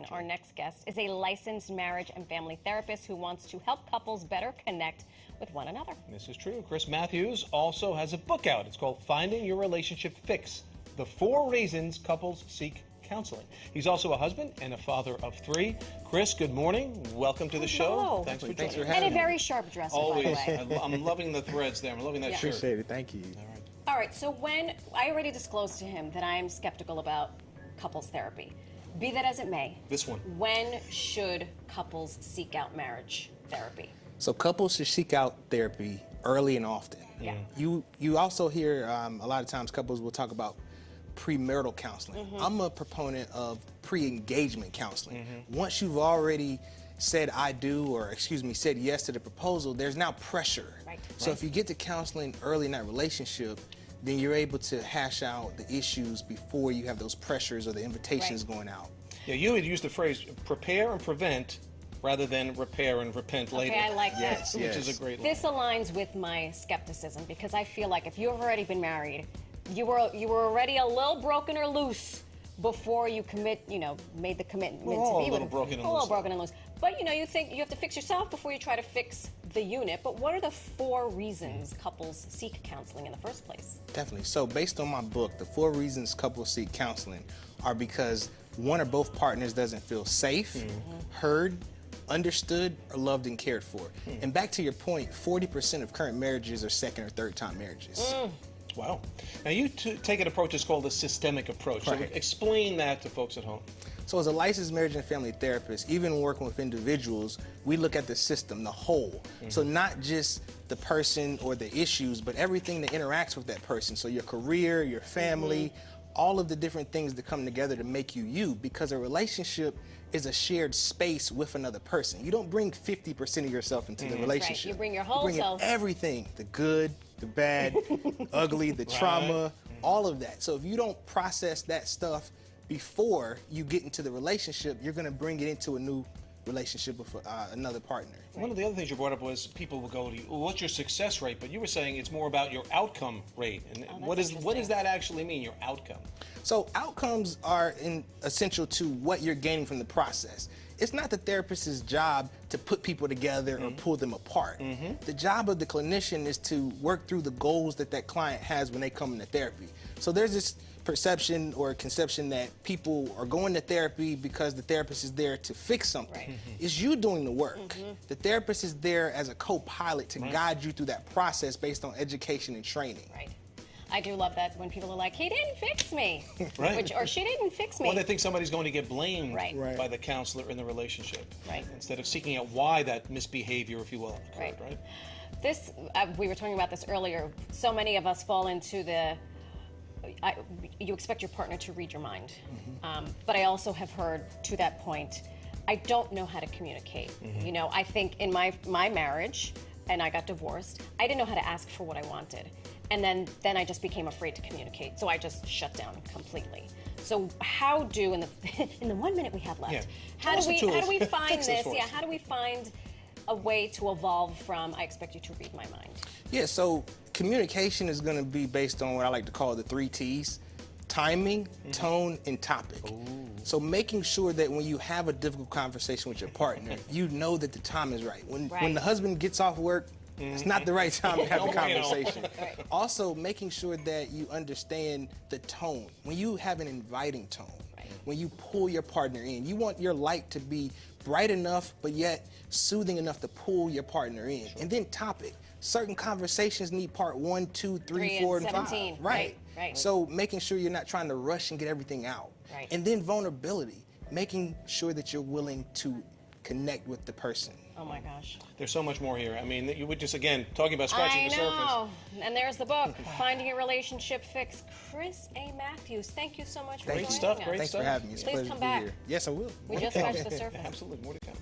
Ryan, our next guest, is a licensed marriage and family therapist who wants to help couples better connect with one another. This is true. Chris Matthews also has a book out. It's called Finding Your Relationship Fix: The 4 Reasons Couples Seek Counseling. He's also a husband and a father of 3. Chris, good morning. Welcome to the show. Hello. Thanks for Thanks joining for us. having And a very sharp dresser, by the way. I'm loving the threads there. I'm loving that shirt. Appreciate it. Thank you. All right. All right, so when I already disclosed to him that I am skeptical about couples therapy, be that as it may, This one. when should couples seek out marriage therapy? So couples should seek out therapy early and often. Yeah. You also hear a lot of times couples will talk about premarital counseling. I'm a proponent of pre-engagement counseling. Once you've already said I do, or excuse me, said yes to the proposal, there's now pressure. Right. So if you get to counseling early in that relationship, then you're able to hash out the issues before you have those pressures or the invitations going out. Yeah, you had used the phrase prepare and prevent rather than repair and repent later. Okay, I like that. Yes, Which is a great line. This aligns with my skepticism because I feel like if you've already been married, you were already a little broken or loose before you made the commitment We're to all be a little with broken and a little loose. broken and loose. But you think you have to fix yourself before you try to fix the unit. But what are the 4 reasons couples seek counseling in the first place? Definitely. So based on my book, the 4 reasons couples seek counseling are because one or both partners doesn't feel safe, heard, understood, or loved and cared for. And back to your point, 40% of current marriages are second or third time marriages. Wow. Now, you take an approach that's called a systemic approach. So Right. explain that to folks at home. So as a licensed marriage and family therapist, even working with individuals, we look at the system, the whole. So not just the person or the issues, but everything that interacts with that person. So your career, your family, all of the different things that come together to make you you, because a relationship is a shared space with another person. You don't bring 50% of yourself into the relationship. You bring your whole in self. everything, the good, the bad, ugly, the trauma, all of that. So if you don't process that stuff before you get into the relationship, you're going to bring it into a new relationship with another partner. One of the other things you brought up was people will go to you, well, what's your success rate? But you were saying it's more about your outcome rate. And what does that actually mean, your outcome? So outcomes are essential to what you're gaining from the process. It's not the therapist's job to put people together or pull them apart. The job of the clinician is to work through the goals that that client has when they come into therapy. So there's this perception or conception that people are going to therapy because the therapist is there to fix something. Right. It's you doing the work. The therapist is there as a co-pilot to guide you through that process based on education and training. Right. I do love that when people are like, he didn't fix me. Right. Or she didn't fix me. Well, they think somebody's going to get blamed Right. Right. by the counselor in the relationship. Right. Instead of seeking out why that misbehavior, if you will, occurred, right? This, we were talking about this earlier. So many of us fall into you expect your partner to read your mind. But I also have heard to that point, I don't know how to communicate. I think in my marriage, and I got divorced, I didn't know how to ask for what I wanted. And then I just became afraid to communicate. So I just shut down completely. So how do, in the 1 minute we have left, how do we find Fix this? for Yeah, us. how do we find a way to evolve from I expect you to read my mind? Yeah, so communication is going to be based on what I like to call the 3 T's: timing, tone, and topic. So making sure that when you have a difficult conversation with your partner, you know that the time is right. When the husband gets off work, it's not the right time to have a Don't bring it on. conversation. Also, making sure that you understand the tone. When you have an inviting tone, when you pull your partner in, you want your light to be bright enough, but yet soothing enough to pull your partner in. And then topic. Certain conversations need part 1, 2, 3, 4, and 17. 5. Right. So making sure you're not trying to rush and get everything out. Right. And then vulnerability. Making sure that you're willing to connect with the person. Oh my gosh. There's so much more here. I mean, you were just, again, talking about scratching I the know. And there's the book, Finding a Relationship Fix. Chris A. Matthews, thank you so much for Great joining stuff, us. great Thanks stuff. for having me. It's a Please pleasure come to be back. here. Yes, I will. We just scratched the surface. Absolutely, more to come.